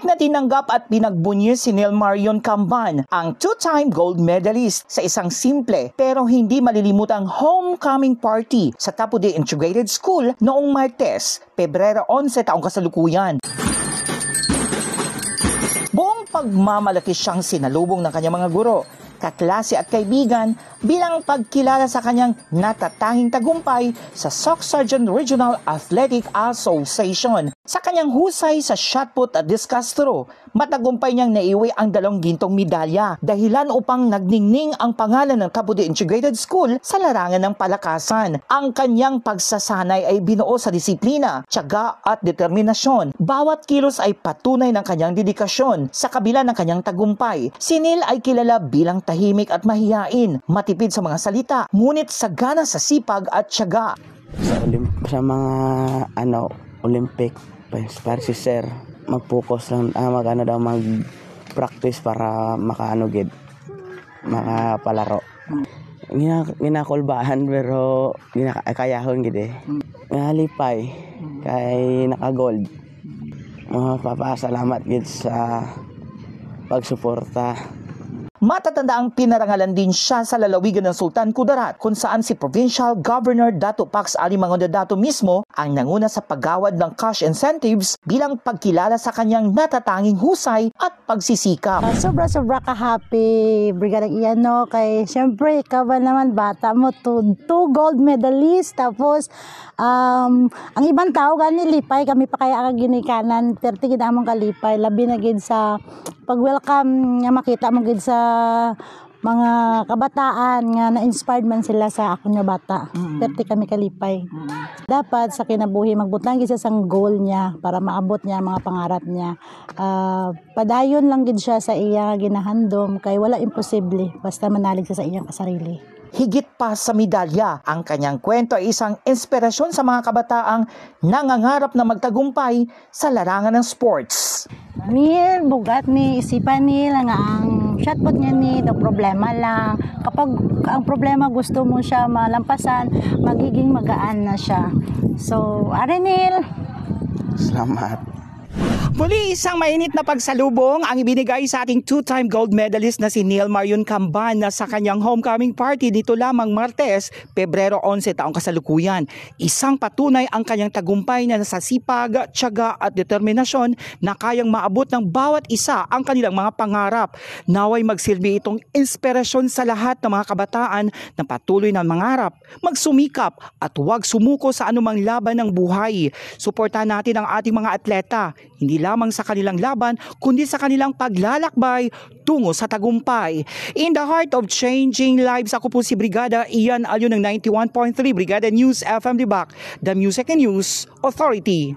Tahimik na tinanggap at pinagbunyi si Neil Marion Camban, ang two-time gold medalist, sa isang simple pero hindi malilimutang homecoming party sa Tapude Integrated School noong Martes, Pebrero 11 taong kasalukuyan. Buong pagmamalaki siyang sinalubong ng kanyang mga guro, kaklase at kaibigan bilang pagkilala sa kanyang natatanging tagumpay sa Soc Sargent Regional Athletic Association. Sa kanyang husay sa shot put at discus throw, matagumpay niyang naiuwi ang 2 gintong medalya, dahilan upang nagningning ang pangalan ng Tapude Integrated School sa larangan ng palakasan. Ang kanyang pagsasanay ay binuo sa disiplina, tiyaga at determinasyon. Bawat kilos ay patunay ng kanyang dedikasyon. Sa kabila ng kanyang tagumpay, si Neil ay kilala bilang tahimik at mahiyain, matipid sa mga salita, ngunit sagana sa sipag at tiyaga. Sa mga Olympic, para si Sir mag-focus lang, mag-practice para makapalaro. Ginakulbahan pero kayahon gid. Nalipay kay naka-gold. Papasalamat gid sa pagsuporta. Matatanda ang pinarangalan din siya sa lalawigan ng Sultan Kudarat, kung saan si Provincial Governor Dato Pax Ali Mangonda Dato mismo ang nanguna sa paggawad ng cash incentives bilang pagkilala sa kanyang natatanging husay at pagsisikap. Sobra ka happy, Brigada Iano, kay siyempre ikaw ba naman bata mo, two gold medalist, tapos ang ibang tao gani lipay, kami pa kaya ang ginikanan, 30 gid among kalipay, labi na gid sa pag-welcome nga makita mo gid sa mga kabataan nga na-inspired man sila sa ako nga bata. 30 kami kalipay. Dapat sa kinabuhi magbutang gid siya sang goal niya para maabot niya mga pangarap niya. Padayon lang gid siya sa iya ginahandom kay wala imposible basta manalig siya sa iyang kasarili. Higit pa sa medalya, ang kanyang kwento ay isang inspirasyon sa mga kabataang nangangarap na magtagumpay sa larangan ng sports. Neil, bugat ni isipan nila nga ang shot put niya ni daw problema lang. Kapag ang problema gusto mo siya malampasan, magiging magaan na siya. So, are Neil. Salamat. Muli, isang mainit na pagsalubong ang ibinigay sa ating two-time gold medalist na si Neil Marion Camban na sa kanyang homecoming party dito lamang Martes, Pebrero 11 taong kasalukuyan. Isang patunay ang kanyang tagumpay na nasa sipag, tiyaga at determinasyon na kayang maabot ng bawat isa ang kanilang mga pangarap. Naway magsilbi itong inspirasyon sa lahat ng mga kabataan na patuloy na mangarap, magsumikap at huwag sumuko sa anumang laban ng buhay. Suportahan natin ang ating mga atleta, hindi lamang sa kanilang laban, kundi sa kanilang paglalakbay tungo sa tagumpay. In the heart of changing lives, ako po si Brigada Ian Alyo ng 91.3 Brigada News FM Dibak, the Music and News Authority.